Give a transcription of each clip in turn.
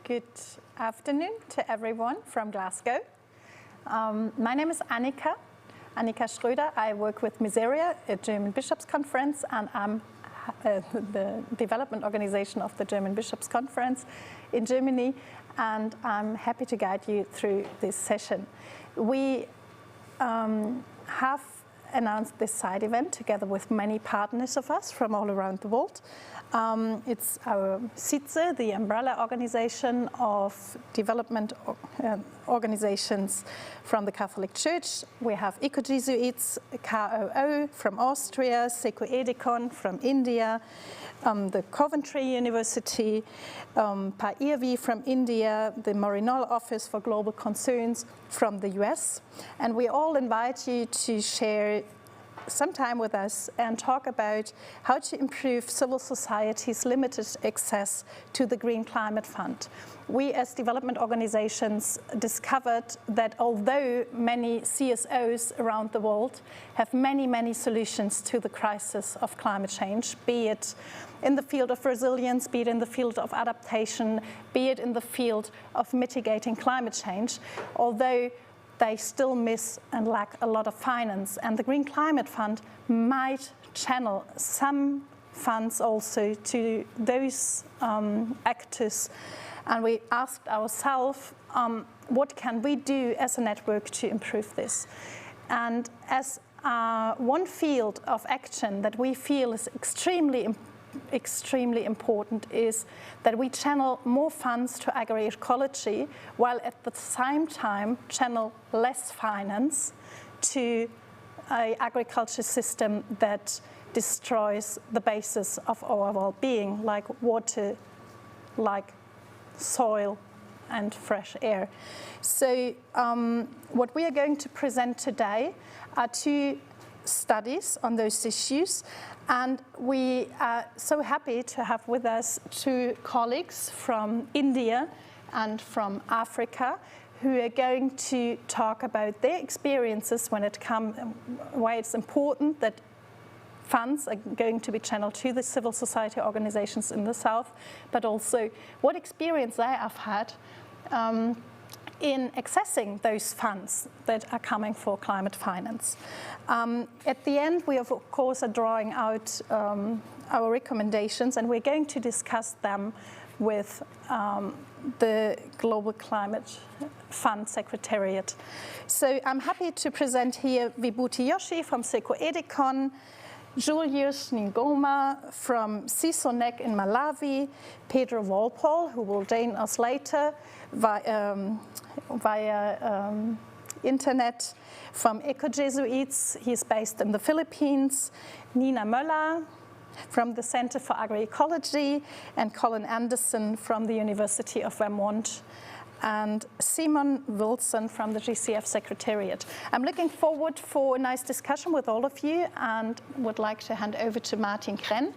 Good afternoon to everyone from Glasgow. My name is Annika Schröder. I work with MISEREOR, a German Bishops' Conference, and I'm the development organization of the German Bishops' Conference in Germany, and I'm happy to guide you through this session. We have announced this side event together with many partners of us from all around the world. It's our CIDSE, the umbrella organization of development organizations from the Catholic Church. We have Eco-Jesuits, KOO from Austria, CECOEDECON from India, the Coventry University, PAIRV from India, the Maryknoll Office for Global Concerns from the US. And we all invite you to share some time with us and talk about how to improve civil society's limited access to the Green Climate Fund. We as development organizations discovered that although many CSOs around the world have many solutions to the crisis of climate change, be it in the field of resilience, be it in the field of adaptation, be it in the field of mitigating climate change, although they still miss and lack a lot of finance. And the Green Climate Fund might channel some funds also to those actors. And we asked ourselves, what can we do as a network to improve this? And as one field of action that we feel is extremely important is that we channel more funds to agroecology, while at the same time channel less finance to an agriculture system that destroys the basis of our well-being, like water, like soil and fresh air. So what we are going to present today are two studies on those issues, and we are so happy to have with us two colleagues from India and from Africa who are going to talk about their experiences when it comes, why it's important that funds are going to be channeled to the civil society organizations in the South, but also what experience they have had in accessing those funds that are coming for climate finance. At the end, we of course are drawing out our recommendations, and we're going to discuss them with the Global Climate Fund Secretariat. So I'm happy to present here Vibhuti Joshi from CECOEDECON, Julius Ngoma from CISONECC in Malawi, Pedro Walpole, who will join us later via internet, from Eco-Jesuits. He's based in the Philippines, Nina Möller from the Center for Agroecology, and Colin Anderson from the University of Vermont, and Simon Wilson from the GCF Secretariat. I'm looking forward for a nice discussion with all of you, and would like to hand over to Martin Krenn.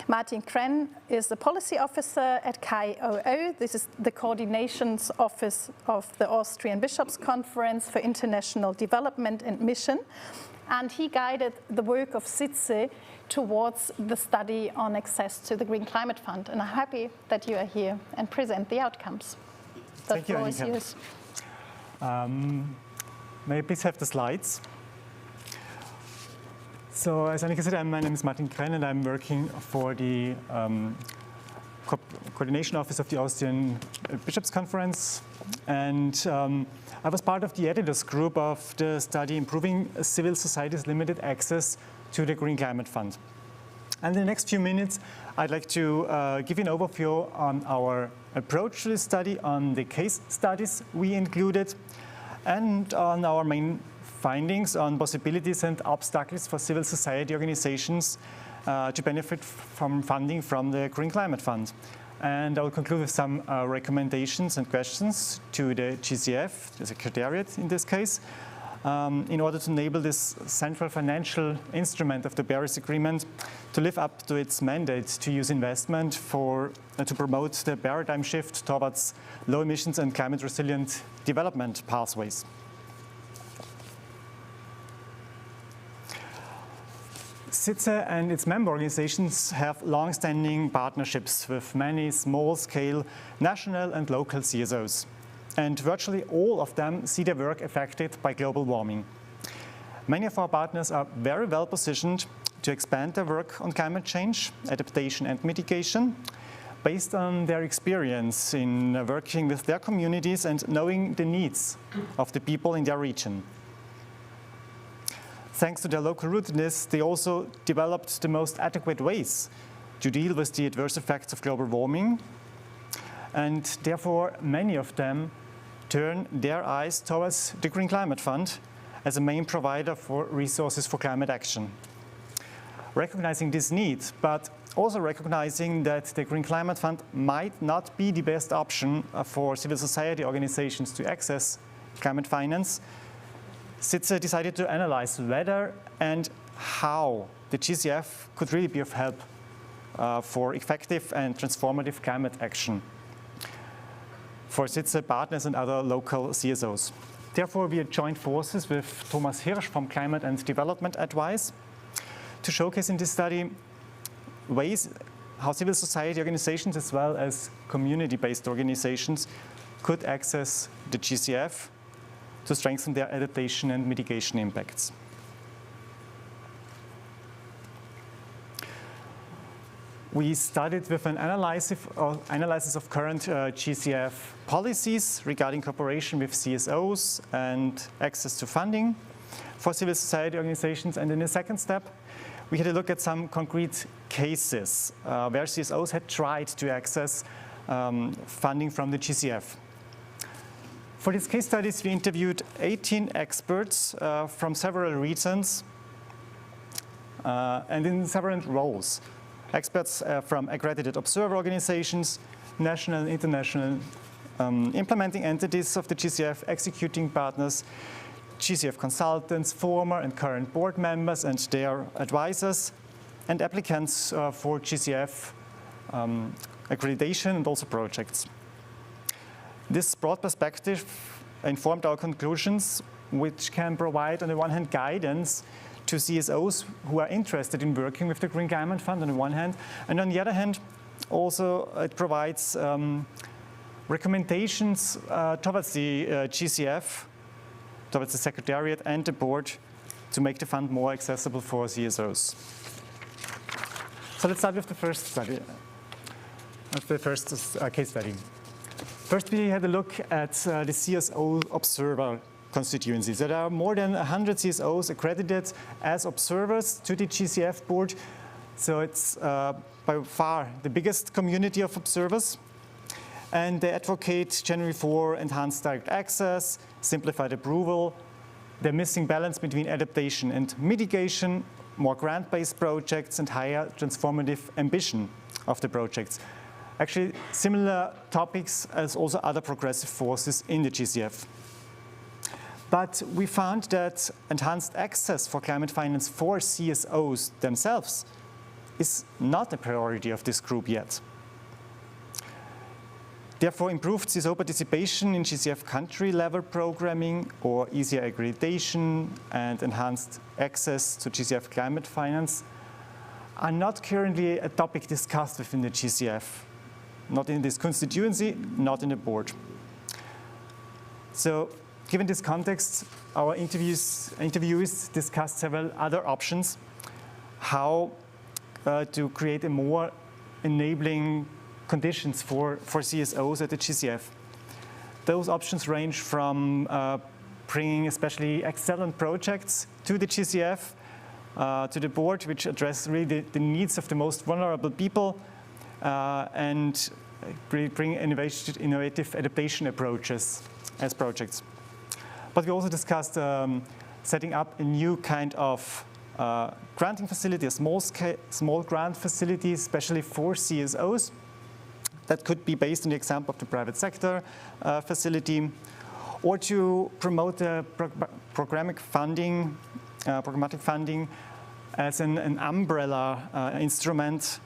Martin Krenn is the policy officer at KOO. This is the coordinations office of the Austrian Bishops' Conference for International Development and Mission. And he guided the work of CIDSE towards the study on access to the Green Climate Fund. And I'm happy that you are here and present the outcomes. Thank you, Annika. May I please have the slides? So, as Annika said, my name is Martin Krenn, and I'm working for the coordination office of the Austrian Bishops' Conference. And I was part of the editors group of the study Improving Civil Society's Limited Access to the Green Climate Fund. And in the next few minutes, I'd like to give you an overview on our approach to this study, on the case studies we included, and on our main findings on possibilities and obstacles for civil society organizations to benefit from funding from the Green Climate Fund. And I will conclude with some recommendations and questions to the GCF, the Secretariat in this case, in order to enable this central financial instrument of the Paris Agreement to live up to its mandate to use investment to promote the paradigm shift towards low emissions and climate resilient development pathways. CIDSE and its member organizations have long-standing partnerships with many small-scale national and local CSOs. And virtually all of them see their work affected by global warming. Many of our partners are very well positioned to expand their work on climate change, adaptation and mitigation, based on their experience in working with their communities and knowing the needs of the people in their region. Thanks to their local rootedness, they also developed the most adequate ways to deal with the adverse effects of global warming, and therefore many of them turn their eyes towards the Green Climate Fund as a main provider for resources for climate action. Recognizing this need, but also recognizing that the Green Climate Fund might not be the best option for civil society organizations to access climate finance, CIDSE decided to analyze whether and how the GCF could really be of help for effective and transformative climate action for CIDSE partners and other local CSOs. Therefore, we joined forces with Thomas Hirsch from Climate and Development Advice to showcase in this study ways how civil society organizations as well as community-based organizations could access the GCF to strengthen their adaptation and mitigation impacts. We started with an analysis of current GCF policies regarding cooperation with CSOs and access to funding for civil society organizations. And in the second step, we had a look at some concrete cases where CSOs had tried to access funding from the GCF. For these case studies, we interviewed 18 experts from several regions and in several roles. Experts from accredited observer organizations, national and international implementing entities of the GCF, executing partners, GCF consultants, former and current board members and their advisors, and applicants for GCF accreditation and also projects. This broad perspective informed our conclusions, which can provide, on the one hand, guidance to CSOs who are interested in working with the Green Climate Fund on the one hand, and on the other hand, also it provides recommendations towards the GCF, towards the Secretariat and the board to make the fund more accessible for CSOs. So let's start with the first study, case study. First, we had a look at the CSO observer constituencies. There are more than 100 CSOs accredited as observers to the GCF board. So it's by far the biggest community of observers. And they advocate generally for enhanced direct access, simplified approval, the missing balance between adaptation and mitigation, more grant-based projects, and higher transformative ambition of the projects. Actually, similar topics as also other progressive forces in the GCF. But we found that enhanced access for climate finance for CSOs themselves is not a priority of this group yet. Therefore, improved CSO participation in GCF country-level programming or easier accreditation and enhanced access to GCF climate finance are not currently a topic discussed within the GCF. Not in this constituency, not in the board. So, given this context, our interviewees discussed several other options, how to create a more enabling conditions for CSOs at the GCF. Those options range from bringing especially excellent projects to the GCF, to the board, which address really the needs of the most vulnerable people, and bring innovative adaptation approaches as projects. But we also discussed setting up a new kind of granting facility, a small grant facility, especially for CSOs. That could be based on the example of the private sector facility, or to promote programmatic funding as an umbrella instrument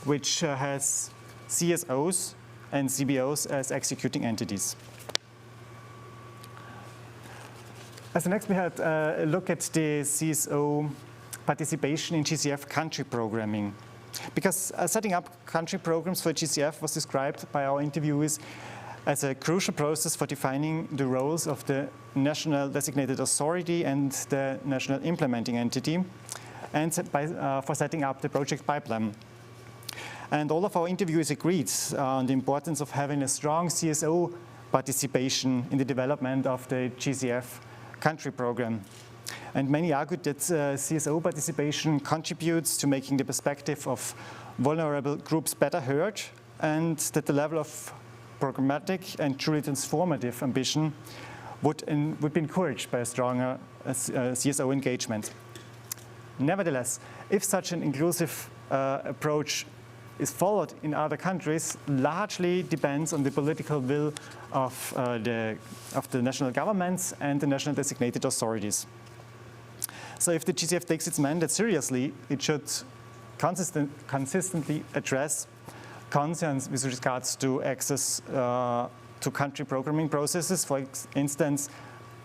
which has CSOs and CBOs as executing entities. As the next, we had a look at the CSO participation in GCF country programming. Because setting up country programs for GCF was described by our interviewees as a crucial process for defining the roles of the national designated authority and the national implementing entity, and for setting up the project pipeline. And all of our interviewees agreed on the importance of having a strong CSO participation in the development of the GCF country program. And many argued that CSO participation contributes to making the perspective of vulnerable groups better heard, and that the level of programmatic and truly transformative ambition would be encouraged by a stronger CSO engagement. Nevertheless, if such an inclusive approach is followed in other countries, largely depends on the political will of the national governments and the national designated authorities. So if the GCF takes its mandate seriously, it should consistently address concerns with regards to access to country programming processes, for instance,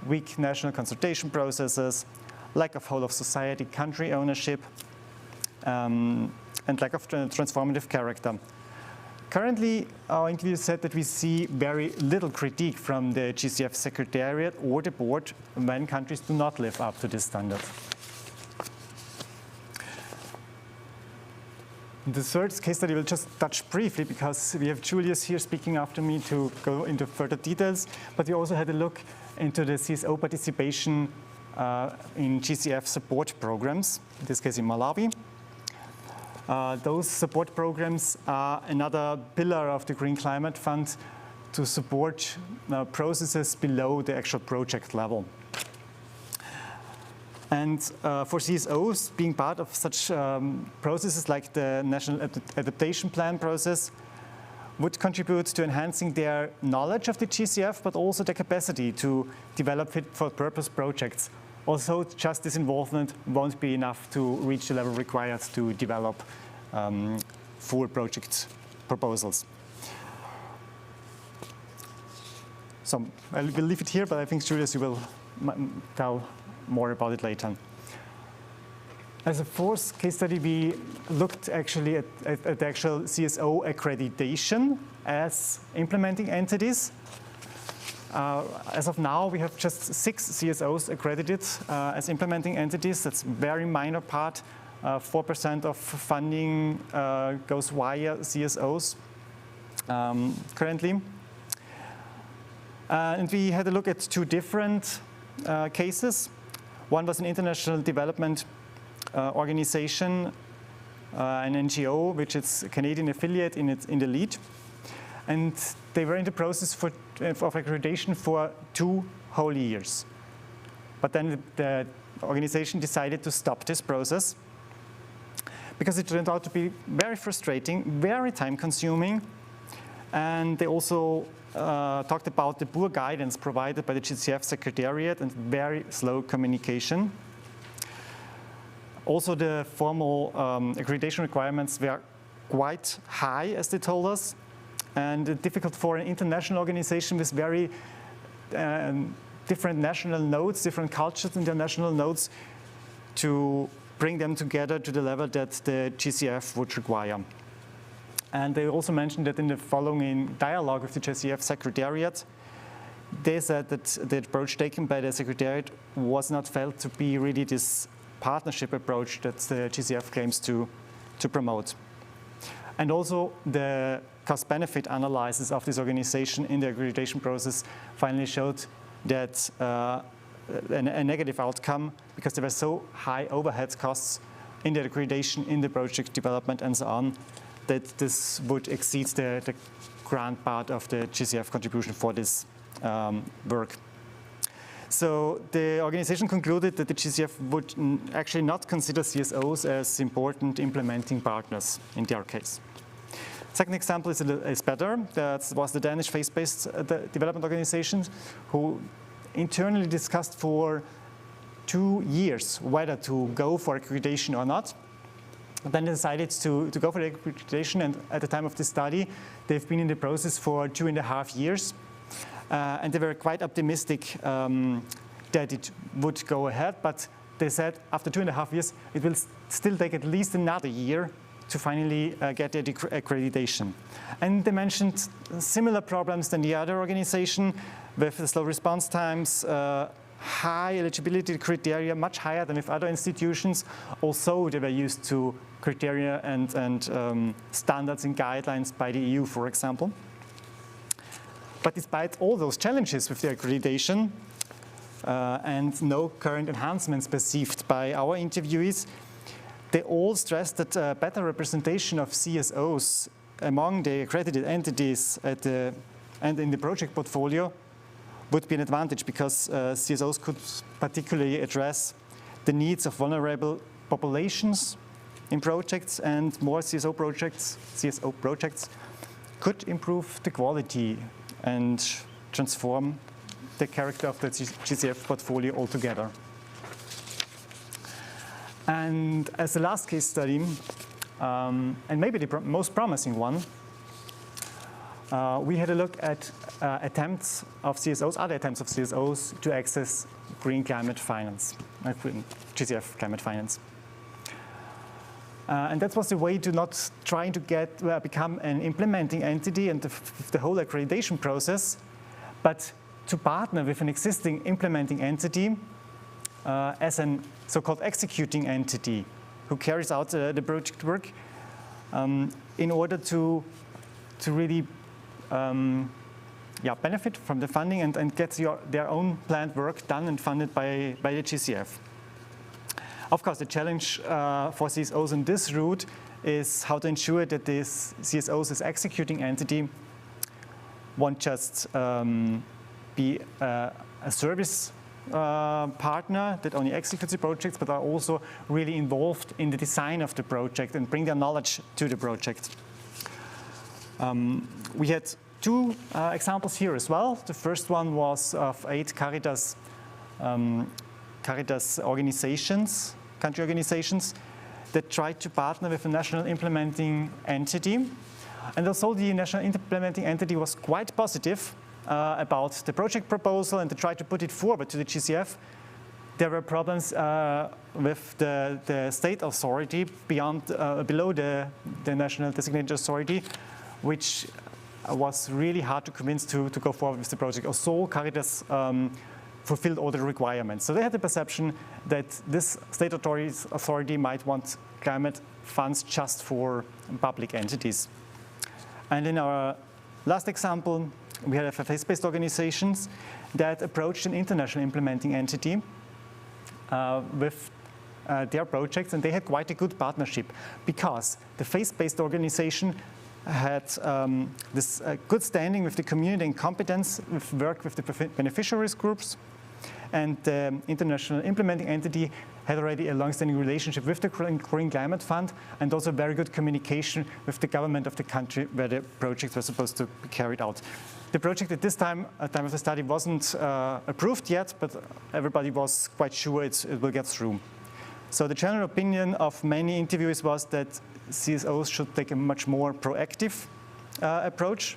weak national consultation processes, lack of whole of society country ownership, and lack of transformative character. Currently, our interview said that we see very little critique from the GCF Secretariat or the board when countries do not live up to this standard. The third case study we'll just touch briefly because we have Julius here speaking after me to go into further details, but we also had a look into the CSO participation in GCF support programs, in this case in Malawi. Those support programs are another pillar of the Green Climate Fund to support processes below the actual project level. And for CSOs, being part of such processes like the National Adaptation Plan process would contribute to enhancing their knowledge of the GCF, but also their capacity to develop fit-for-purpose projects. Also, just this involvement won't be enough to reach the level required to develop full project proposals. So I will leave it here, but I think, Julius, you will tell more about it later. As a fourth case study, we looked actually at the actual CSO accreditation as implementing entities. As of now, we have just 6 CSOs accredited as implementing entities. That's a very minor part. 4% of funding goes via CSOs currently. And we had a look at 2 different cases. One was an international development organization, an NGO, which is a Canadian affiliate in the lead. And they were in the process of accreditation for 2 whole years. But then the organization decided to stop this process because it turned out to be very frustrating, very time-consuming, and they also talked about the poor guidance provided by the GCF Secretariat and very slow communication. Also, the formal accreditation requirements were quite high, as they told us, and difficult for an international organization with very different national nodes, different cultures in their national nodes, to bring them together to the level that the GCF would require. And they also mentioned that in the following dialogue with the GCF Secretariat, they said that the approach taken by the Secretariat was not felt to be really this partnership approach that the GCF claims to promote. And also the cost-benefit analysis of this organization in the accreditation process finally showed that a negative outcome, because there were so high overhead costs in the accreditation, in the project development and so on, that this would exceed the grant part of the GCF contribution for this work. So the organization concluded that the GCF would actually not consider CSOs as important implementing partners in their case. Second example is better. That was the Danish faith-based development organization who internally discussed for 2 years whether to go for accreditation or not. Then they decided to go for the accreditation, and at the time of the study, they've been in the process for 2.5 years. And they were quite optimistic that it would go ahead, but they said after 2.5 years, it will still take at least another year to finally get the accreditation. And they mentioned similar problems than the other organization with the slow response times, high eligibility criteria, much higher than with other institutions. Also, they were used to criteria and standards and guidelines by the EU, for example. But despite all those challenges with the accreditation and no current enhancements perceived by our interviewees, they all stressed that better representation of CSOs among the accredited entities and in the project portfolio would be an advantage, because CSOs could particularly address the needs of vulnerable populations in projects, and more CSO projects could improve the quality and transform the character of the GCF portfolio altogether. And as the last case study, and maybe the most promising one, we had a look at other attempts of CSOs to access green climate finance, GCF climate finance. And that was the way to not trying to become an implementing entity and the whole accreditation process, but to partner with an existing implementing entity as a so-called executing entity who carries out the project work in order to really benefit from the funding and get their own planned work done and funded by the GCF. Of course, the challenge for CSOs in this route is how to ensure that this CSOs as executing entity won't just be a service partner that only executes the projects, but are also really involved in the design of the project and bring their knowledge to the project. We had two examples here as well. The first one was of 8 Caritas organizations, country organizations, that tried to partner with a national implementing entity. And also the national implementing entity was quite positive about the project proposal and to try to put it forward to the GCF. There were problems with the state authority below the national designated authority, which was really hard to convince to go forward with the project. Also, Caritas fulfilled all the requirements. So they had the perception that this state authority might want climate funds just for public entities. And in our last example, we had FFS-based organizations that approached an international implementing entity with their projects, and they had quite a good partnership because the faith-based organization had this good standing with the community and competence with work with the beneficiaries groups, and the international implementing entity had already a long-standing relationship with the Green Climate Fund and also very good communication with the government of the country where the projects were supposed to be carried out. The project at this time of the study wasn't approved yet, but everybody was quite sure it will get through. So the general opinion of many interviewers was that CSOs should take a much more proactive approach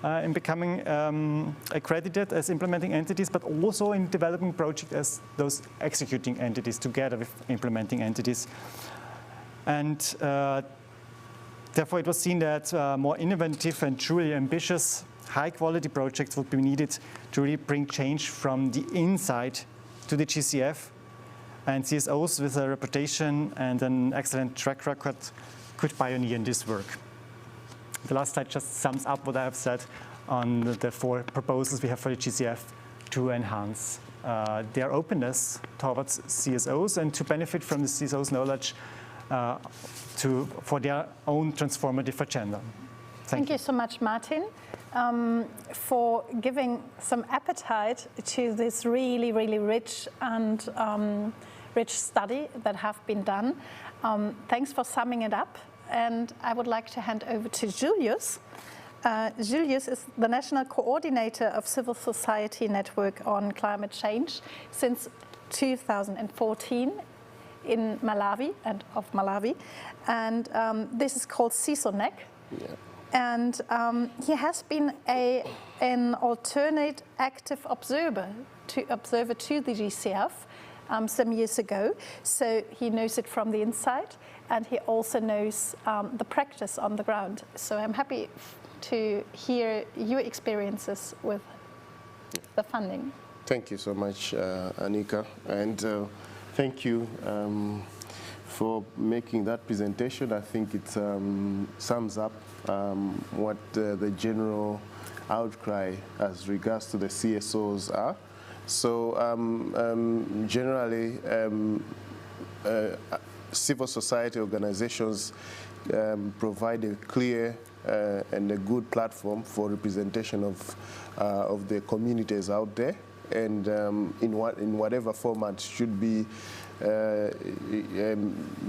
in becoming accredited as implementing entities, but also in developing projects as those executing entities together with implementing entities. And therefore it was seen that more innovative and truly ambitious high-quality projects would be needed to really bring change from the inside to the GCF, and CSOs with a reputation and an excellent track record could pioneer in this work. The last slide just sums up what I have said on the 4 proposals we have for the GCF to enhance their openness towards CSOs and to benefit from the CSOs' knowledge for their own transformative agenda. Thank you so much, Martin, for giving some appetite to this really, really rich and rich study that have been done. Thanks for summing it up. And I would like to hand over to Julius. Julius is the National Coordinator of Civil Society Network on Climate Change since 2014 in Malawi and of Malawi. And this is called CISONECC. Yeah. And he has been an alternate active observer to the GCF some years ago. So he knows it from the inside, and he also knows the practice on the ground. So I'm happy to hear your experiences with the funding. Thank you so much, Annika, and thank you for making that presentation. I think it sums up what the general outcry as regards to the CSOs are. So generally, civil society organizations provide a clear and a good platform for representation of the communities out there, and in whatever format should be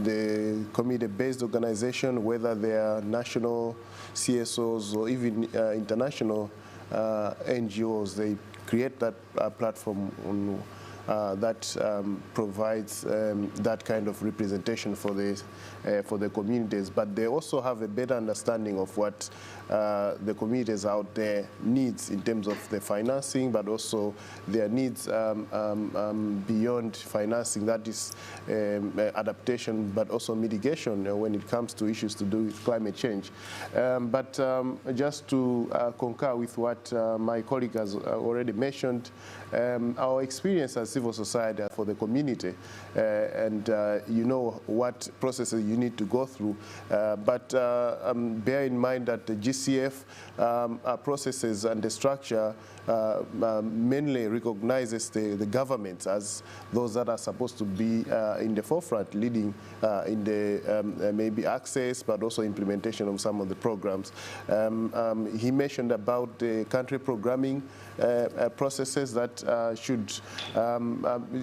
the community-based organization, whether they are national CSOs or even international NGOs. They create that platform that provides that kind of representation for the communities, but they also have a better understanding of what the communities out there needs in terms of the financing, but also their needs beyond financing, that is adaptation, but also mitigation when it comes to issues to do with climate change. But just to concur with what my colleague has already mentioned, our experience as civil society for the community, and you know what processes you need to go through, but bear in mind that the GCF processes and the structure mainly recognizes the governments as those that are supposed to be in the forefront, leading in the maybe access, but also implementation of some of the programs. He mentioned about the country programming processes that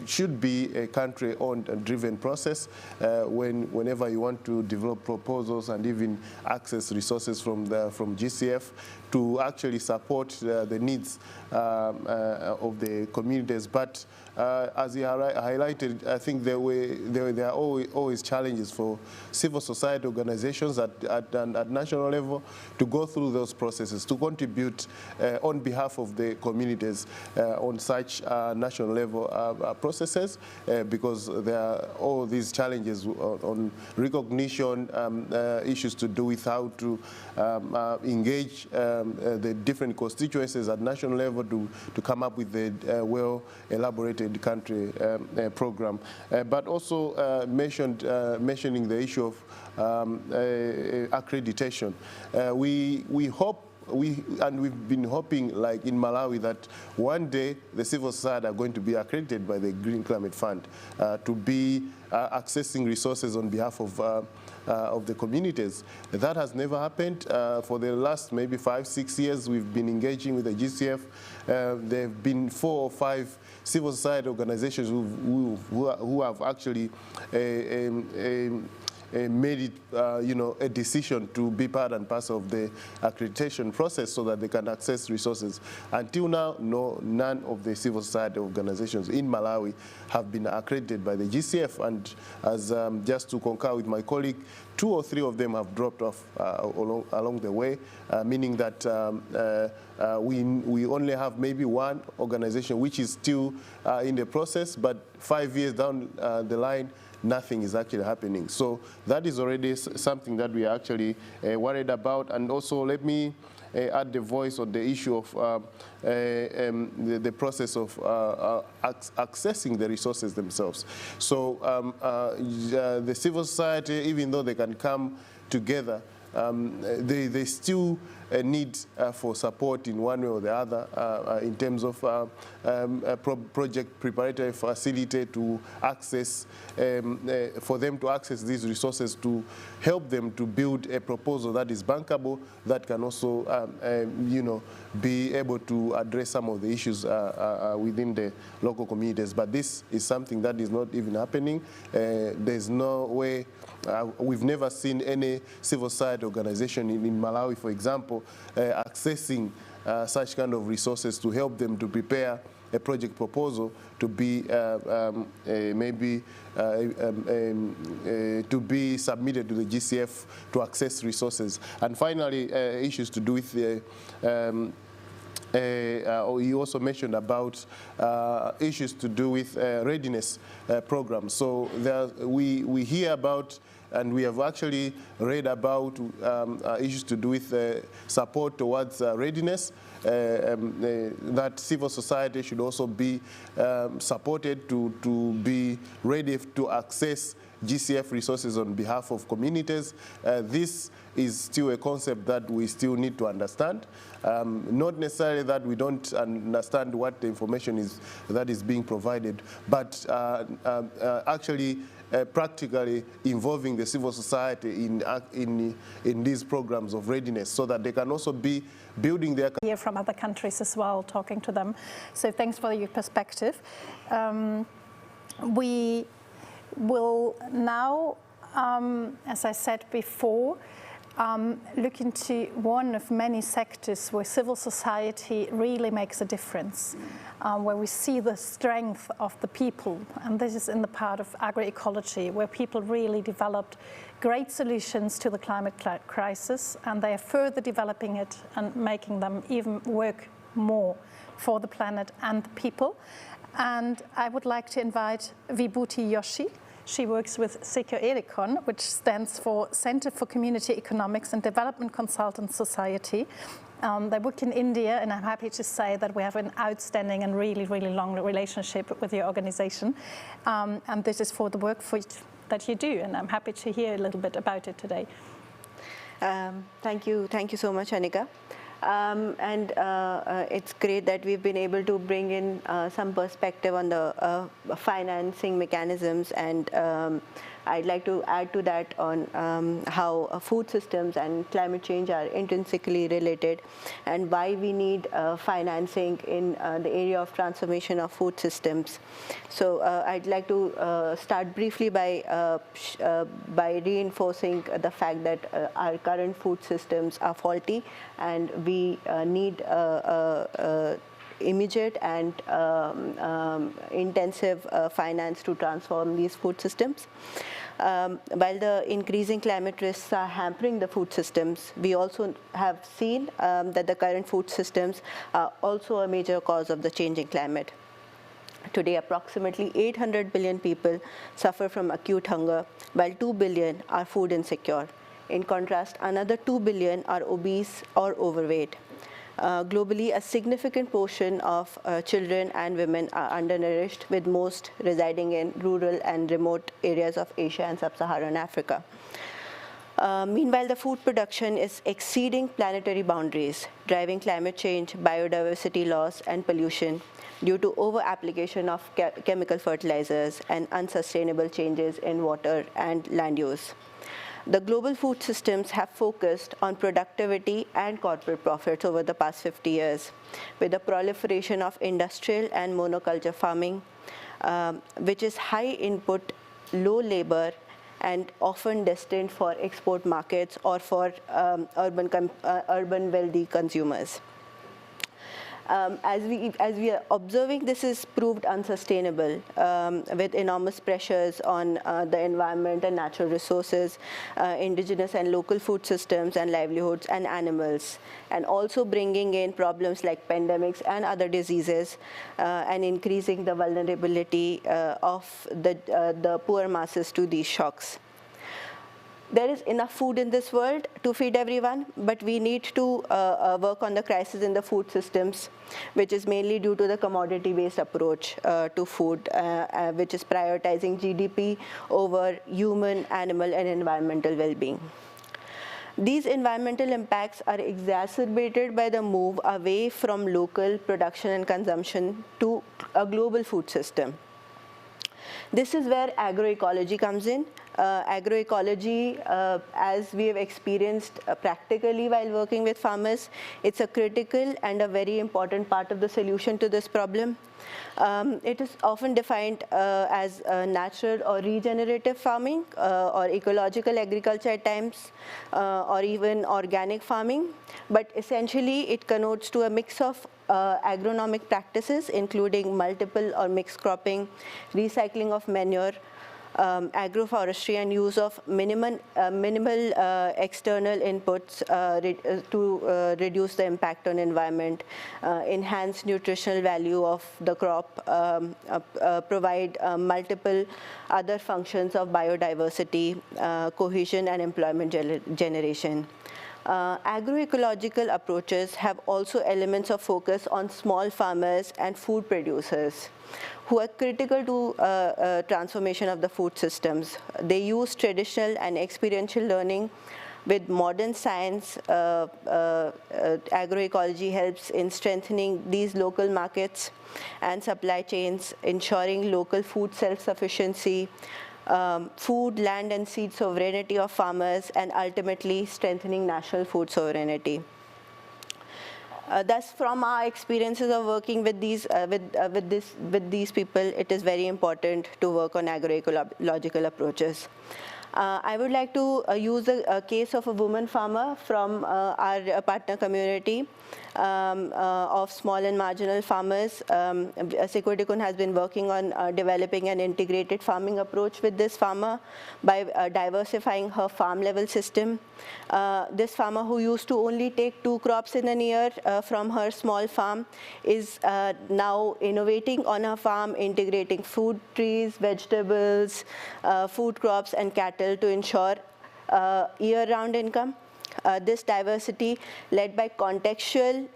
should be a country-owned and driven process whenever you want to develop proposals and even access resources from GCF to actually support the needs of the communities. But as he highlighted, I think there are always challenges for civil society organizations at national level to go through those processes, to contribute on behalf of the communities on such national level processes, because there are all these challenges on recognition, issues to do with how to engage the different constituencies at national level to come up with a well-elaborated country program. But also mentioning the issue of accreditation. We hope, and we've been hoping, like in Malawi, that one day the civil society are going to be accredited by the Green Climate Fund to be accessing resources on behalf of the communities. That has never happened. For the last maybe 5-6 years, we've been engaging with the GCF. There have been 4 or 5 civil society organizations who have actually made it, a decision to be part and parcel of the accreditation process so that they can access resources. Until now, none of the civil society organizations in Malawi have been accredited by the GCF. And as just to concur with my colleague, 2 or 3 of them have dropped off along the way, meaning that we only have maybe 1 organization which is still in the process, but 5 years down the line, nothing is actually happening. So that is already something that we are actually worried about. And also, let me add the voice on the issue of the process of accessing the resources themselves. So the civil society, even though they can come together, they still need for support in one way or the other in terms of project preparatory facility to access, for them to access these resources to help them to build a proposal that is bankable, that can also, be able to address some of the issues within the local communities. But this is something that is not even happening. There's no way. We've never seen any civil society organization in Malawi, for example, accessing such kind of resources to help them to prepare a project proposal to be to be submitted to the GCF to access resources. And finally, issues to do with the he also mentioned about issues to do with readiness programs. So we hear about, and we have actually read about issues to do with support towards readiness, that civil society should also be supported to be ready to access GCF resources on behalf of communities. This is still a concept that we still need to understand. Not necessarily that we don't understand what the information is that is being provided, but actually practically involving the civil society in these programs of readiness, so that they can also be building their... Hear from other countries as well, talking to them. So thanks for your perspective. We will now, as I said before, look into one of many sectors where civil society really makes a difference, where we see the strength of the people. And this is in the part of agroecology, where people really developed great solutions to the climate crisis, and they are further developing it and making them even work more for the planet and the people. And I would like to invite Vibhuti Joshi. She works with CECOEDECON, which stands for Center for Community Economics and Development Consultant Society. They work in India, and I'm happy to say that we have an outstanding and really, really long relationship with your organization. And this is for the work that you do, and I'm happy to hear a little bit about it today. Thank you so much, Annika. It's great that we've been able to bring in some perspective on the financing mechanisms, and I'd like to add to that on how food systems and climate change are intrinsically related, and why we need financing in the area of transformation of food systems. So I'd like to start briefly by reinforcing the fact that our current food systems are faulty, and we need immediate and intensive finance to transform these food systems. While the increasing climate risks are hampering the food systems, we also have seen that the current food systems are also a major cause of the changing climate. Today, approximately 800 billion people suffer from acute hunger, while 2 billion are food insecure. In contrast, another 2 billion are obese or overweight. Globally, a significant portion of children and women are undernourished, with most residing in rural and remote areas of Asia and sub-Saharan Africa. Meanwhile, the food production is exceeding planetary boundaries, driving climate change, biodiversity loss, and pollution due to over-application of chemical fertilizers and unsustainable changes in water and land use. The global food systems have focused on productivity and corporate profits over the past 50 years, with the proliferation of industrial and monoculture farming, which is high input, low labor, and often destined for export markets or for urban wealthy consumers. As we are observing, this is proved unsustainable, with enormous pressures on the environment and natural resources, indigenous and local food systems and livelihoods and animals, and also bringing in problems like pandemics and other diseases, and increasing the vulnerability of the poor masses to these shocks. There is enough food in this world to feed everyone, but we need to work on the crisis in the food systems, which is mainly due to the commodity-based approach to food, which is prioritizing GDP over human, animal, and environmental well-being. These environmental impacts are exacerbated by the move away from local production and consumption to a global food system. This is where agroecology comes in. Agroecology, as we have experienced practically while working with farmers, it's a critical and a very important part of the solution to this problem. It is often defined as natural or regenerative farming, or ecological agriculture at times, or even organic farming. But essentially, it connotes to a mix of agronomic practices, including multiple or mixed cropping, recycling of manure, agroforestry and use of minimal external inputs to reduce the impact on environment, enhance nutritional value of the crop, provide multiple other functions of biodiversity, cohesion and employment generation. Agroecological approaches have also elements of focus on small farmers and food producers who are critical to transformation of the food systems. They use traditional and experiential learning with modern science. Agroecology helps in strengthening these local markets and supply chains, ensuring local food self-sufficiency, food, land and seed sovereignty of farmers, and ultimately strengthening national food sovereignty. Thus, from our experiences of working with these people, it is very important to work on agroecological approaches. I would like to use a case of a woman farmer from our partner community of small and marginal farmers. CECOEDECON has been working on developing an integrated farming approach with this farmer by diversifying her farm level system. This farmer, who used to only take 2 crops in a year from her small farm, is now innovating on her farm, integrating food trees, vegetables, food crops and cattle to ensure year-round income. This diversity, led by contextual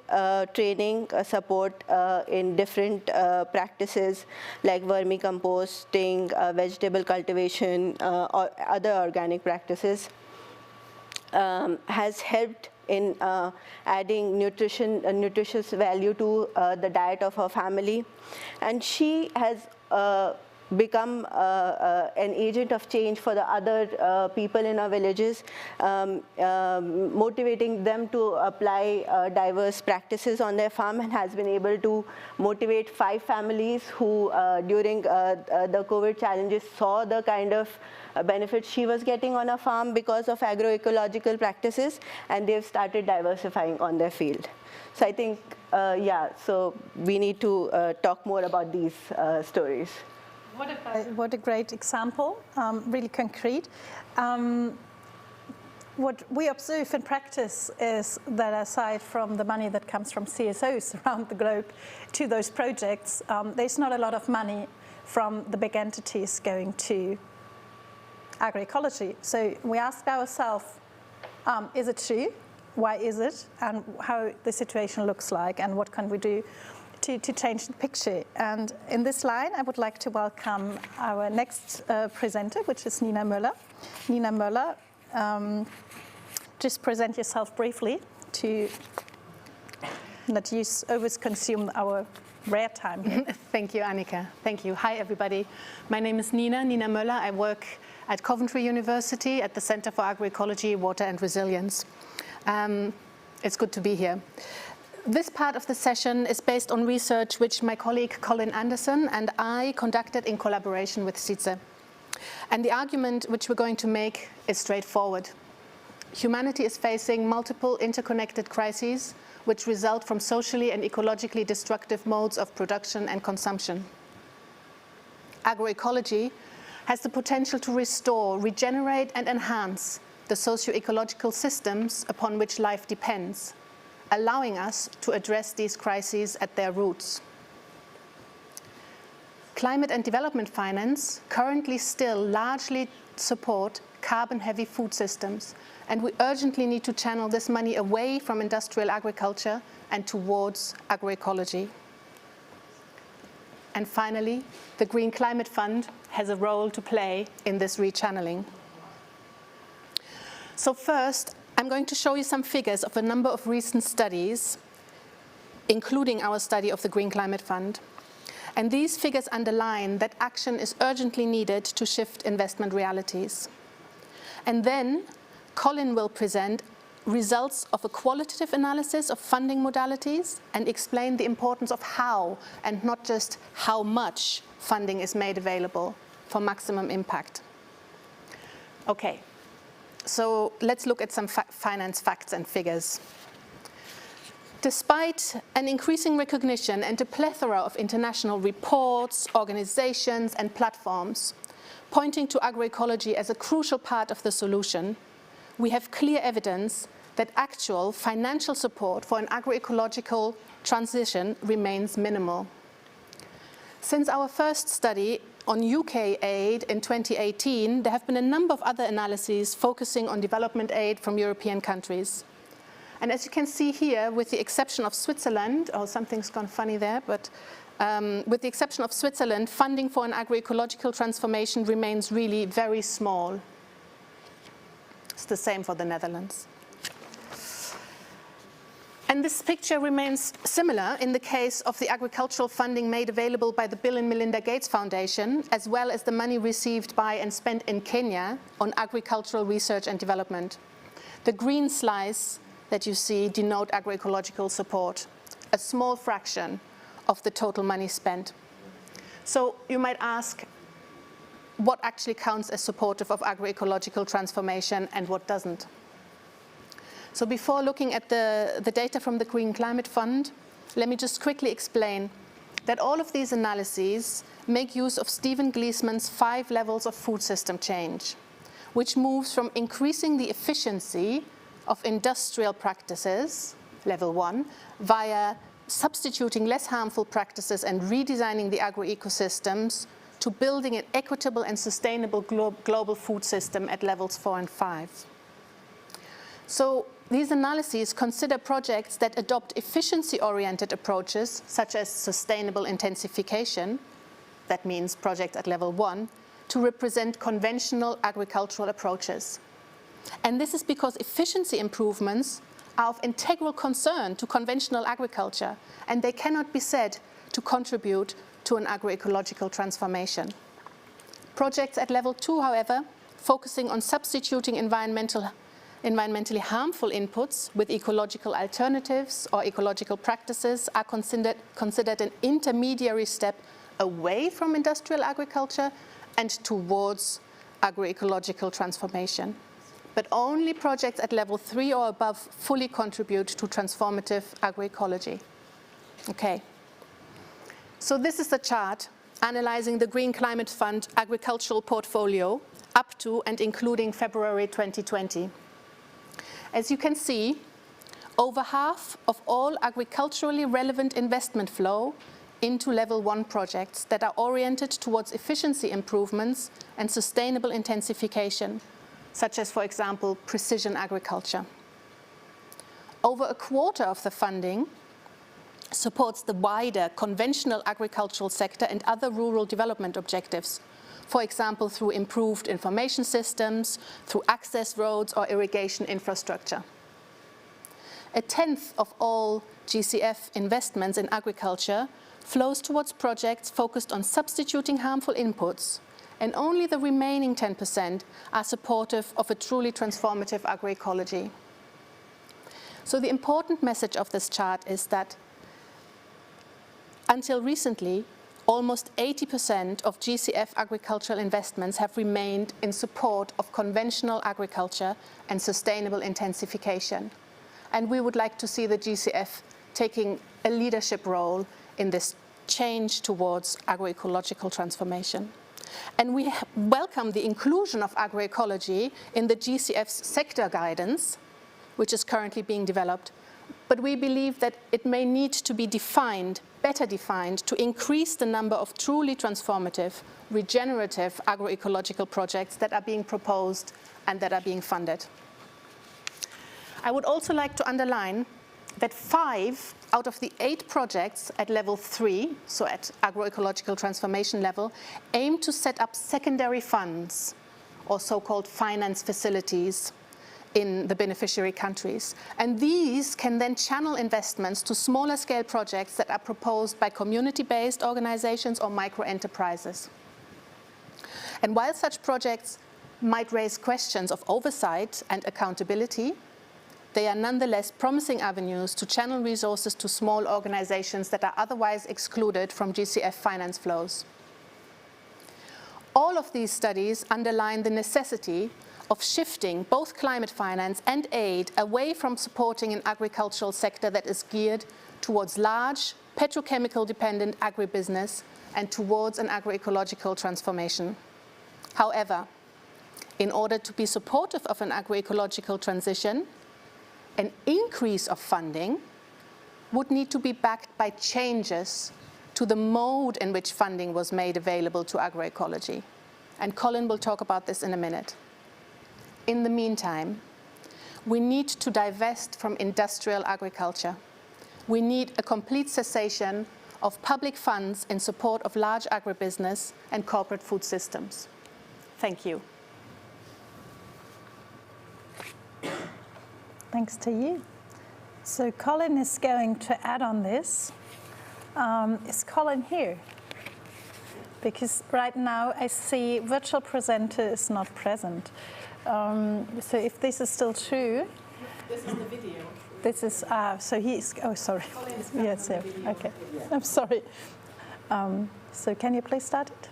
training support in different practices like vermicomposting, vegetable cultivation, or other organic practices, has helped in adding nutritious value to the diet of her family. And she has become an agent of change for the other people in our villages, motivating them to apply diverse practices on their farm, and has been able to motivate 5 families who during the COVID challenges saw the kind of benefits she was getting on a farm because of agroecological practices, and they've started diversifying on their field. So I think, so we need to talk more about these stories. What a great example, really concrete. What we observe in practice is that aside from the money that comes from CSOs around the globe to those projects, there's not a lot of money from the big entities going to agroecology. So we asked ourselves, is it true? Why is it? And how the situation looks like, and what can we do to change the picture. And in this line, I would like to welcome our next presenter, which is Nina Möller. Nina Möller, just present yourself briefly to not use always consume our rare time here. Thank you, Annika. Thank you. Hi, everybody. My name is Nina Möller. I work at Coventry University at the Center for Agroecology, Water and Resilience. It's good to be here. This part of the session is based on research which my colleague Colin Anderson and I conducted in collaboration with CIDSE. And the argument which we're going to make is straightforward. Humanity is facing multiple interconnected crises which result from socially and ecologically destructive modes of production and consumption. Agroecology has the potential to restore, regenerate and enhance the socio-ecological systems upon which life depends, allowing us to address these crises at their roots. Climate and development finance currently still largely support carbon-heavy food systems, and we urgently need to channel this money away from industrial agriculture and towards agroecology. And finally, the Green Climate Fund has a role to play in this rechanneling. So first, I'm going to show you some figures of a number of recent studies, including our study of the Green Climate Fund. And these figures underline that action is urgently needed to shift investment realities. And then Colin will present results of a qualitative analysis of funding modalities and explain the importance of how, and not just how much, funding is made available for maximum impact. Okay. So let's look at some finance facts and figures. Despite an increasing recognition and a plethora of international reports, organizations, and platforms, pointing to agroecology as a crucial part of the solution, we have clear evidence that actual financial support for an agroecological transition remains minimal. Since our first study on UK aid in 2018, there have been a number of other analyses focusing on development aid from European countries. And as you can see here, with the exception of Switzerland, oh, something's gone funny there, but with the exception of Switzerland, funding for an agroecological transformation remains really very small. It's the same for the Netherlands. And this picture remains similar in the case of the agricultural funding made available by the Bill and Melinda Gates Foundation, as well as the money received by and spent in Kenya on agricultural research and development. The green slice that you see denote agroecological support, a small fraction of the total money spent. So you might ask, what actually counts as supportive of agroecological transformation and what doesn't? So before looking at the data from the Green Climate Fund, let me just quickly explain that all of these analyses make use of Stephen Gleesman's 5 levels of food system change, which moves from increasing the efficiency of industrial practices, level 1, via substituting less harmful practices and redesigning the agroecosystems to building an equitable and sustainable global food system at levels 4 and 5. So these analyses consider projects that adopt efficiency-oriented approaches, such as sustainable intensification, that means projects at level 1, to represent conventional agricultural approaches. And this is because efficiency improvements are of integral concern to conventional agriculture, and they cannot be said to contribute to an agroecological transformation. Projects at level 2, however, focusing on substituting environmentally harmful inputs with ecological alternatives or ecological practices are considered an intermediary step away from industrial agriculture and towards agroecological transformation. But only projects at level 3 or above fully contribute to transformative agroecology. Okay. So this is the chart analyzing the Green Climate Fund agricultural portfolio up to and including February 2020. As you can see, over half of all agriculturally relevant investment flow into level 1 projects that are oriented towards efficiency improvements and sustainable intensification, such as, for example, precision agriculture. Over a quarter of the funding supports the wider conventional agricultural sector and other rural development objectives, for example, through improved information systems, through access roads or irrigation infrastructure. A tenth of all GCF investments in agriculture flows towards projects focused on substituting harmful inputs, and only the remaining 10% are supportive of a truly transformative agroecology. So the important message of this chart is that until recently, almost 80% of GCF agricultural investments have remained in support of conventional agriculture and sustainable intensification. And we would like to see the GCF taking a leadership role in this change towards agroecological transformation. And we welcome the inclusion of agroecology in the GCF's sector guidance, which is currently being developed. But we believe that it may need to be defined, better defined, to increase the number of truly transformative, regenerative agroecological projects that are being proposed and that are being funded. I would also like to underline that 5 out of the 8 projects at level 3, so at agroecological transformation level, aim to set up secondary funds, or so-called finance facilities, in the beneficiary countries. And these can then channel investments to smaller scale projects that are proposed by community-based organizations or micro-enterprises. And while such projects might raise questions of oversight and accountability, they are nonetheless promising avenues to channel resources to small organizations that are otherwise excluded from GCF finance flows. All of these studies underline the necessity of shifting both climate finance and aid away from supporting an agricultural sector that is geared towards large, petrochemical-dependent agribusiness and towards an agroecological transformation. However, in order to be supportive of an agroecological transition, an increase of funding would need to be backed by changes to the mode in which funding was made available to agroecology. And Colin will talk about this in a minute. In the meantime, we need to divest from industrial agriculture. We need a complete cessation of public funds in support of large agribusiness and corporate food systems. Thank you. Thanks to you. So Colin is going to add on this. Is Colin here? Because right now I see virtual presenter is not present. So if this is still true. This is the video. This is, so he's, oh, sorry. Yes, yeah, okay. I'm sorry. So can you please start it?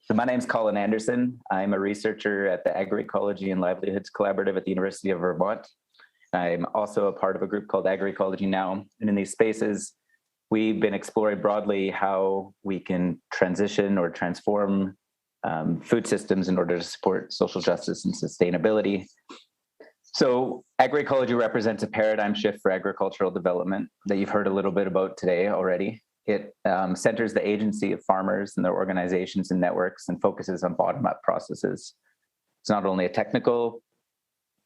So my name's Colin Anderson. I'm a researcher at the Agroecology and Livelihoods Collaborative at the University of Vermont. I'm also a part of a group called Agroecology Now. And in these spaces, we've been exploring broadly how we can transition or transform food systems in order to support social justice and sustainability. So agroecology represents a paradigm shift for agricultural development that you've heard a little bit about today already. It centers the agency of farmers and their organizations and networks and focuses on bottom-up processes. It's not only a technical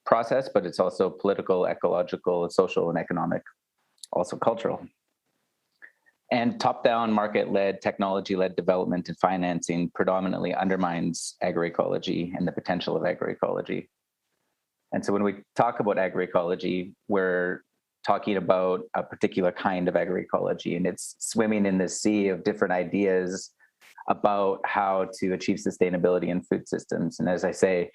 process, but it's also political, ecological, social, and economic, also cultural. And top-down, market-led, technology-led development and financing predominantly undermines agroecology and the potential of agroecology. And so when we talk about agroecology, we're talking about a particular kind of agroecology, and it's swimming in this sea of different ideas about how to achieve sustainability in food systems. And as I say,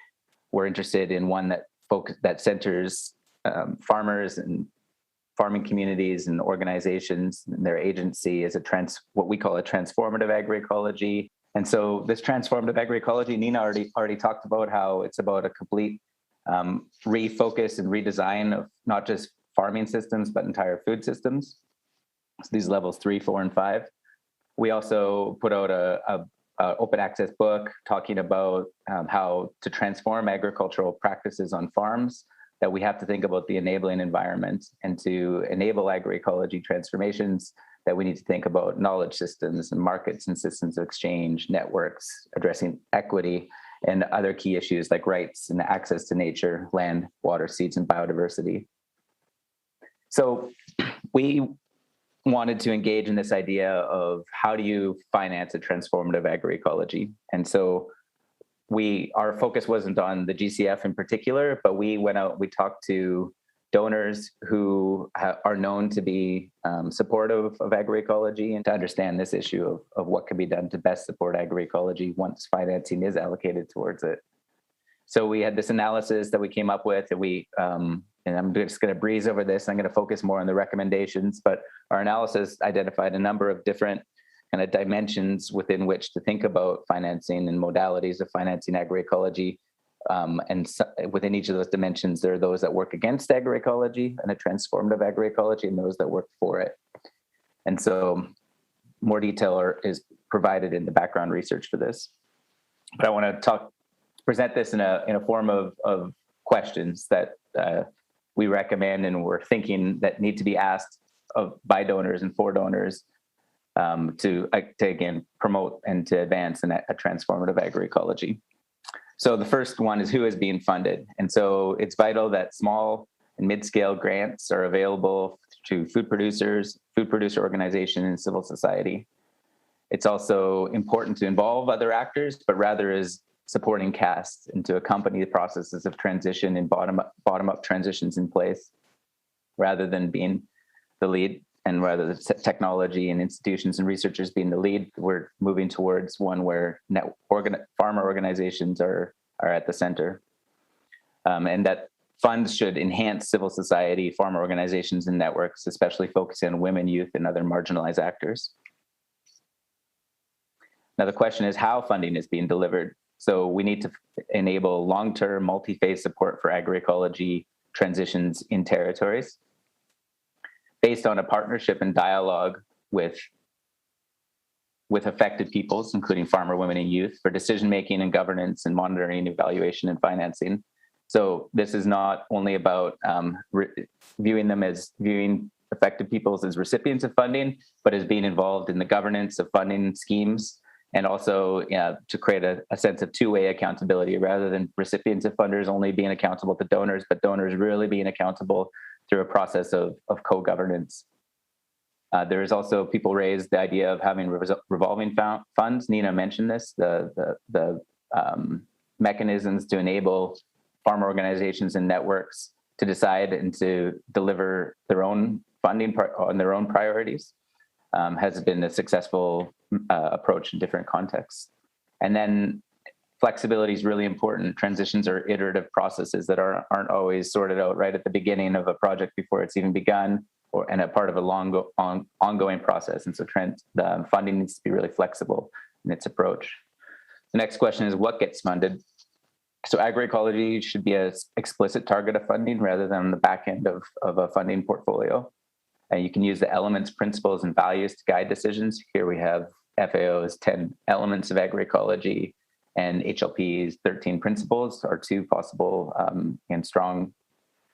we're interested in one that centers farmers and farming communities and organizations and their agency as what we call a transformative agroecology. And so this transformative agroecology, Nina already talked about how it's about a complete refocus and redesign of not just farming systems, but entire food systems. So these levels 3, 4, and 5. We also put out a open access book talking about how to transform agricultural practices on farms, that we have to think about the enabling environment, and to enable agroecology transformations, that we need to think about knowledge systems and markets and systems of exchange, networks, addressing equity, and other key issues like rights and access to nature, land, water, seeds, and biodiversity. So we wanted to engage in this idea of how do you finance a transformative agroecology? And so our focus wasn't on the GCF in particular, but we went out, we talked to donors who are known to be supportive of agroecology, and to understand this issue of what can be done to best support agroecology once financing is allocated towards it. So we had this analysis that we came up with, and and I'm just going to breeze over this. I'm going to focus more on the recommendations, but our analysis identified a number of different kind of dimensions within which to think about financing and modalities of financing agroecology. And so within each of those dimensions, there are those that work against agroecology and a transformative agroecology, and those that work for it. And so more detail is provided in the background research for this. But I want to present this in a form of questions that we recommend and we're thinking that need to be asked by donors and for donors to again promote and to advance a transformative agroecology. So the first one is who is being funded. And so it's vital that small and mid-scale grants are available to food producers, food producer organizations, and civil society. It's also important to involve other actors, but rather as supporting casts and to accompany the processes of transition and bottom-up transitions in place, rather than being the lead, and rather the technology and institutions and researchers being the lead. We're moving towards one where farmer organizations are at the center, and that funds should enhance civil society, farmer organizations, and networks, especially focusing on women, youth, and other marginalized actors. Now the question is how funding is being delivered. So we need to enable long-term multi-phase support for agroecology transitions in territories based on a partnership and dialogue with with affected peoples, including farmer women and youth, for decision-making and governance and monitoring, evaluation, and financing. So this is not only about viewing affected peoples as recipients of funding, but as being involved in the governance of funding schemes, and also to create a sense of two-way accountability, rather than recipients of funders only being accountable to donors, but donors really being accountable through a process of co-governance. There is also, people raised the idea of having revolving funds. Nina mentioned this, the mechanisms to enable farmer organizations and networks to decide and to deliver their own funding on their own priorities has been a successful approach in different contexts. And then flexibility is really important. Transitions are iterative processes that aren't always sorted out right at the beginning of a project before it's even begun, and a part of a long ongoing process. And so the funding needs to be really flexible in its approach. The next question is, what gets funded? So agroecology should be an explicit target of funding rather than the back end of a funding portfolio. And you can use the elements, principles, and values to guide decisions. Here we have FAO's 10 elements of agroecology, and HLP's 13 principles are two possible and strong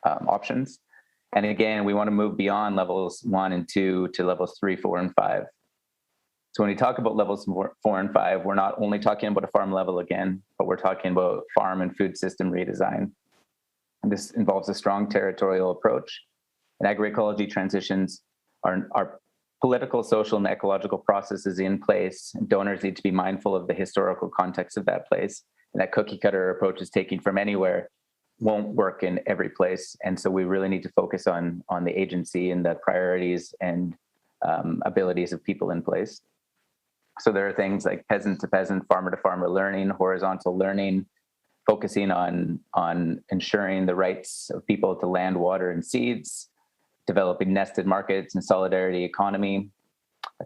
options. And again, we want to move beyond levels 1 and 2 to levels 3, 4, and 5. So when we talk about levels 4 and 5, we're not only talking about a farm level again, but we're talking about farm and food system redesign. And this involves a strong territorial approach. And agroecology transitions are political, social, and ecological processes in place. And donors need to be mindful of the historical context of that place. And that cookie cutter approach is taking from anywhere won't work in every place. And so we really need to focus on the agency and the priorities and abilities of people in place. So there are things like peasant to peasant, farmer to farmer learning, horizontal learning, focusing on ensuring the rights of people to land, water, and seeds, developing nested markets and solidarity economy,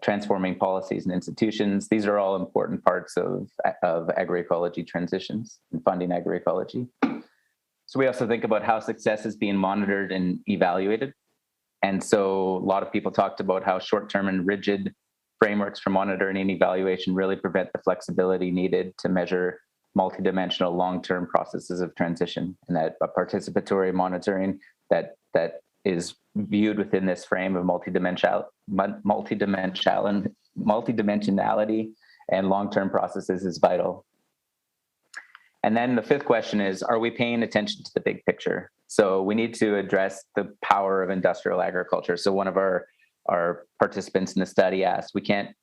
transforming policies and institutions. These are all important parts of agroecology transitions and funding agroecology. So we also think about how success is being monitored and evaluated. And so a lot of people talked about how short-term and rigid frameworks for monitoring and evaluation really prevent the flexibility needed to measure multidimensional long-term processes of transition, and that a participatory monitoring that is viewed within this frame of multidimensionality and long-term processes is vital. And then the fifth question is, are we paying attention to the big picture? So we need to address the power of industrial agriculture. So one of our participants in the study asked, we can't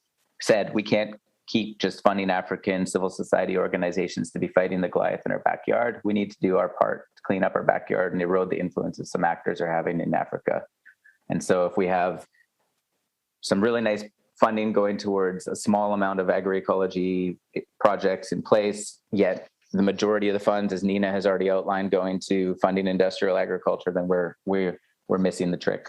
keep just funding African civil society organizations to be fighting the Goliath in our backyard. We need to do our part to clean up our backyard and erode the influences some actors are having in Africa. And so if we have some really nice funding going towards a small amount of agroecology projects in place, yet the majority of the funds, as Nina has already outlined, going to funding industrial agriculture, then we're missing the trick.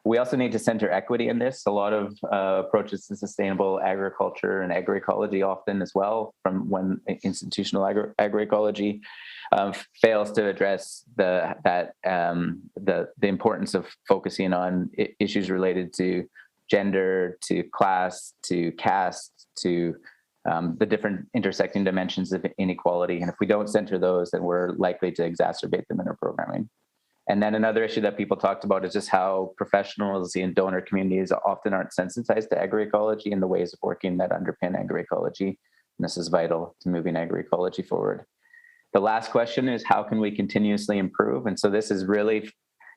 We also need to center equity in this. A lot of approaches to sustainable agriculture and agroecology often as well, from when institutional agroecology fails to address the importance of focusing on issues related to gender, to class, to caste, to the different intersecting dimensions of inequality. And if we don't center those, then we're likely to exacerbate them in our programming. And then another issue that people talked about is just how professionals and donor communities often aren't sensitized to agroecology and the ways of working that underpin agroecology. And this is vital to moving agroecology forward. The last question is, how can we continuously improve? And so this is really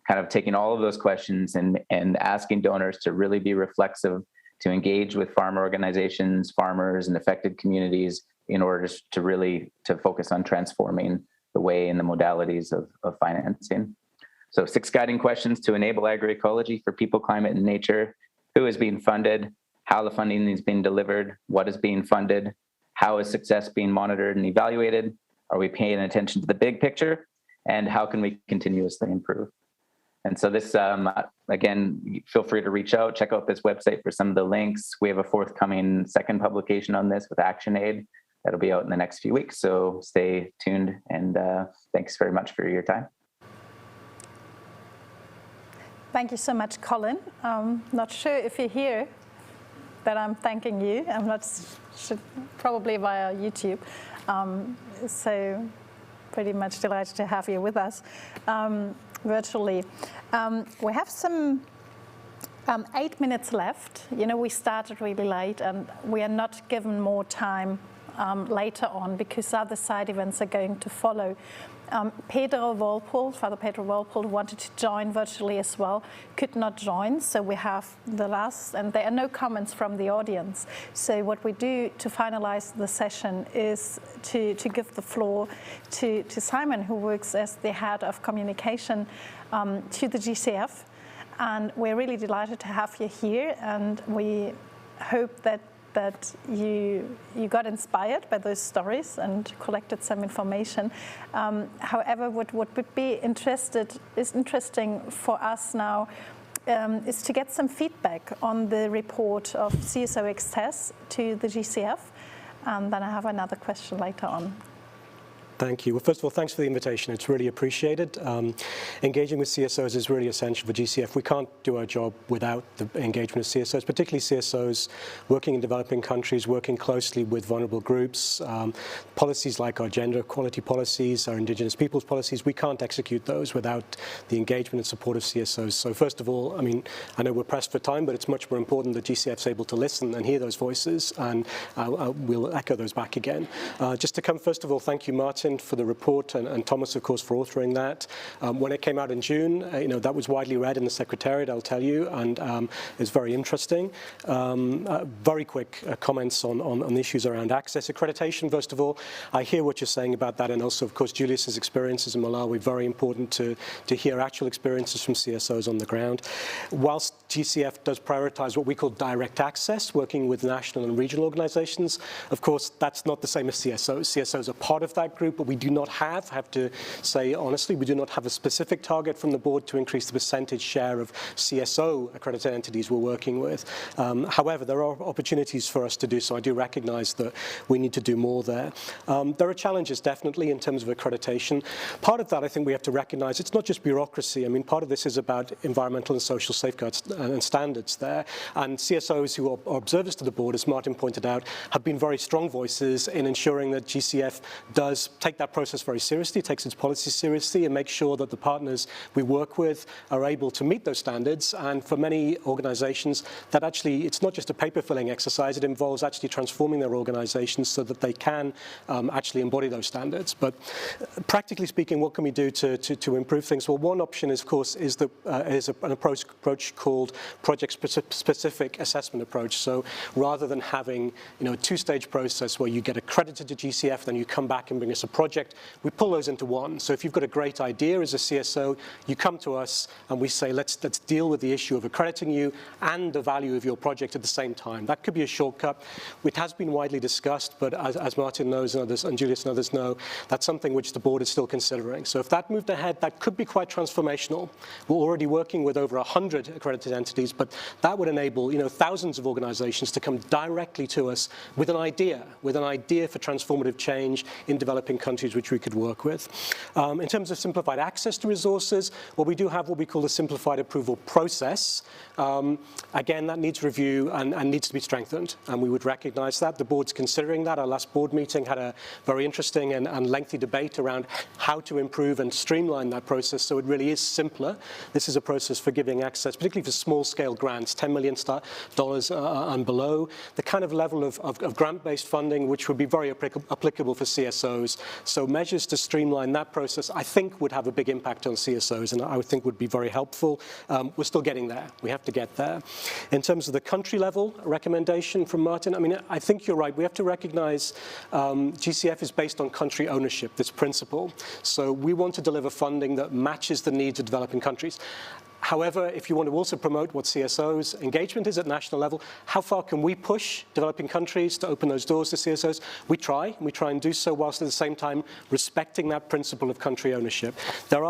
kind of taking all of those questions and asking donors to really be reflexive, to engage with farmer organizations, farmers, and affected communities in order to focus on transforming the way and the modalities of financing. So 6 guiding questions to enable agroecology for people, climate, and nature. Who is being funded? How the funding is being delivered? What is being funded? How is success being monitored and evaluated? Are we paying attention to the big picture? And how can we continuously improve? And so this, again, feel free to reach out, check out this website for some of the links. We have a forthcoming second publication on this with ActionAid that'll be out in the next few weeks. So stay tuned, and thanks very much for your time. Thank you so much, Colin. Not sure if you're here. that I'm thanking you. I'm not probably via YouTube. So pretty much delighted to have you with us virtually. We have some 8 minutes left. You know, we started really late and we are not given more time later on because other side events are going to follow. Pedro Walpole, Father Pedro Walpole, wanted to join virtually as well, could not join, so we have the last, and there are no comments from the audience. So what we do to finalize the session is to give the floor to Simon, who works as the head of communication to the GCF. And we're really delighted to have you here, and we hope that you got inspired by those stories and collected some information. However, what would be interesting for us now is to get some feedback on the report of CSONECC to the GCF, and then I have another question later on. Thank you. Well, first of all, thanks for the invitation. It's really appreciated. Engaging with CSOs is really essential for GCF. We can't do our job without the engagement of CSOs, particularly CSOs working in developing countries, working closely with vulnerable groups. Policies like our gender equality policies, our indigenous peoples policies, we can't execute those without the engagement and support of CSOs. So first of all, I mean, I know we're pressed for time, but it's much more important that GCF's able to listen and hear those voices, and we'll echo those back again. Just to come, first of all, thank you, Martin, for the report, and Thomas, of course, for authoring that. When it came out in June, you know, that was widely read in the Secretariat, I'll tell you, and it's very interesting. Very quick comments on the issues around access accreditation. First of all, I hear what you're saying about that, and also, of course, Julius's experiences in Malawi. Very important to hear actual experiences from CSOs on the ground. Whilst GCF does prioritize what we call direct access, working with national and regional organizations, of course, that's not the same as CSOs. CSOs are part of that group, but we do not have to say honestly, we do not have a specific target from the board to increase the percentage share of CSO accredited entities we're working with. However, there are opportunities for us to do so. I do recognize that we need to do more there. There are challenges, definitely, in terms of accreditation. Part of that, I think we have to recognize, it's not just bureaucracy. I mean, part of this is about environmental and social safeguards and standards there. And CSOs who are observers to the board, as Martin pointed out, have been very strong voices in ensuring that GCF does take that process very seriously, takes its policy seriously, and makes sure that the partners we work with are able to meet those standards. And for many organizations, that actually, it's not just a paper-filling exercise, it involves actually transforming their organizations so that they can actually embody those standards. But practically speaking, what can we do to improve things? Well, one option, is, of course, is an approach called project-specific assessment approach. So rather than having, you know, a two-stage process where you get accredited to GCF, then you come back and bring us a project, we pull those into one. So if you've got a great idea as a CSO, you come to us and we say, let's deal with the issue of accrediting you and the value of your project at the same time. That could be a shortcut. It has been widely discussed, but as Martin knows and others, and Julius and others know, that's something which the board is still considering. So if that moved ahead, that could be quite transformational. We're already working with over 100 accredited entities, but that would enable, you know, thousands of organizations to come directly to us with an idea for transformative change in developing countries which we could work with. In terms of simplified access to resources, well, we do have what we call the simplified approval process. Again, that needs review and needs to be strengthened, and we would recognize that. The board's considering that. Our last board meeting had a very interesting and lengthy debate around how to improve and streamline that process so it really is simpler. This is a process for giving access, particularly for small-scale grants, $10 million and below, the kind of level of grant-based funding which would be very applicable for CSOs. So measures to streamline that process, I think, would have a big impact on CSOs, and I would think would be very helpful. We're still getting there. We have to get there. In terms of the country-level recommendation from Martin, I mean, I think you're right. We have to recognize GCF is based on country ownership, this principle. So we want to deliver funding that matches the needs of developing countries. However, if you want to also promote what CSOs' engagement is at national level, how far can we push developing countries to open those doors to CSOs? We try and do so whilst at the same time respecting that principle of country ownership. There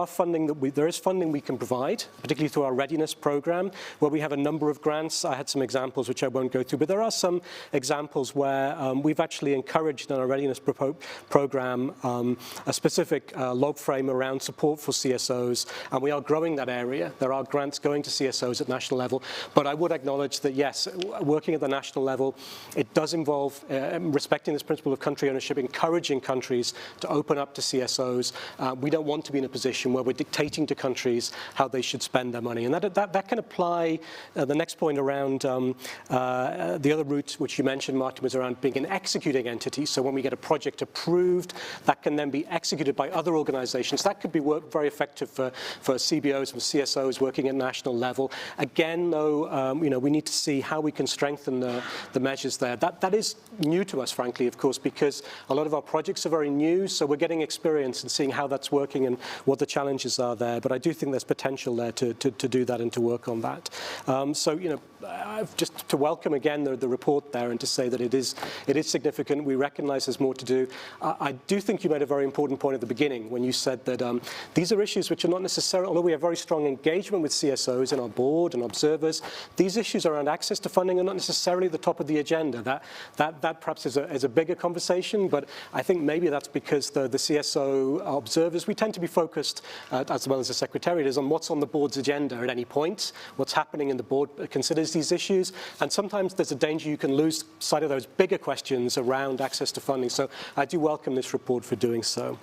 is funding we can provide, particularly through our readiness program, where we have a number of grants. I had some examples which I won't go through, but there are some examples where we've actually encouraged in our readiness program a specific log frame around support for CSOs, and we are growing that area. There are are grants going to CSOs at national level, but I would acknowledge that, yes, working at the national level, it does involve respecting this principle of country ownership, encouraging countries to open up to CSOs. We don't want to be in a position where we're dictating to countries how they should spend their money. And that can apply, the next point around the other route which you mentioned, Martin, was around being an executing entity. So when we get a project approved, that can then be executed by other organizations. That could be very effective for CBOs and CSOs working at national level. Again, though, we need to see how we can strengthen the measures there. That is new to us, frankly, of course, because a lot of our projects are very new, so we're getting experience and seeing how that's working and what the challenges are there. But I do think there's potential there to do that and to work on that. Just to welcome again the report there and to say that it is significant. We recognize there's more to do. I do think you made a very important point at the beginning when you said that these are issues which are not necessarily, although we have very strong engagement with CSOs in our board and observers, these issues around access to funding are not necessarily at the top of the agenda. That perhaps is a bigger conversation, but I think maybe that's because the CSO observers, we tend to be focused, as well as the Secretariat is, on what's on the board's agenda at any point, what's happening, and the board considers these issues. And sometimes there's a danger you can lose sight of those bigger questions around access to funding. So I do welcome this report for doing so.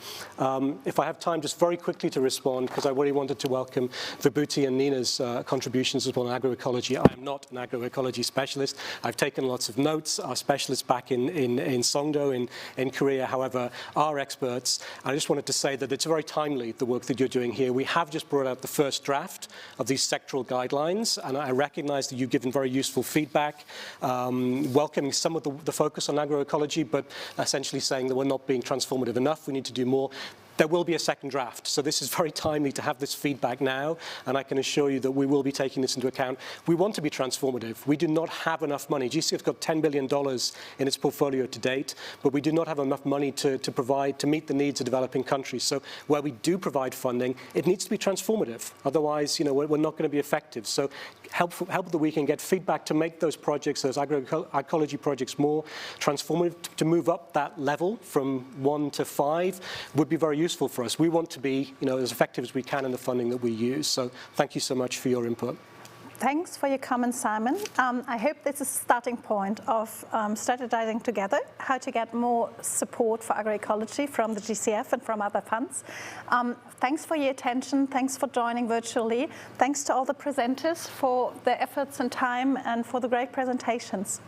If I have time, just very quickly to respond, because I really wanted to welcome Vibhuti and Nina's contributions as well on agroecology. I am not an agroecology specialist. I've taken lots of notes. Our specialists back in Songdo in Korea, however, are experts. I just wanted to say that it's very timely, the work that you're doing here. We have just brought out the first draft of these sectoral guidelines, and I recognize that you've given very useful feedback, welcoming some of the focus on agroecology, but essentially saying that we're not being transformative enough. We need to do more. There will be a second draft, so this is very timely to have this feedback now, and I can assure you that we will be taking this into account. We want to be transformative. We do not have enough money. GCF's got $10 billion in its portfolio to date, but we do not have enough money to meet the needs of developing countries. So where we do provide funding, it needs to be transformative. Otherwise, we're not going to be effective. So help that we can get feedback to make those projects, those agroecology projects, more transformative, to move up that level from 1 to 5 would be very useful for us. We want to be, as effective as we can in the funding that we use. So thank you so much for your input. Thanks for your comments, Simon. I hope this is a starting point of strategizing together how to get more support for agroecology from the GCF and from other funds. Thanks for your attention. Thanks for joining virtually. Thanks to all the presenters for their efforts and time and for the great presentations.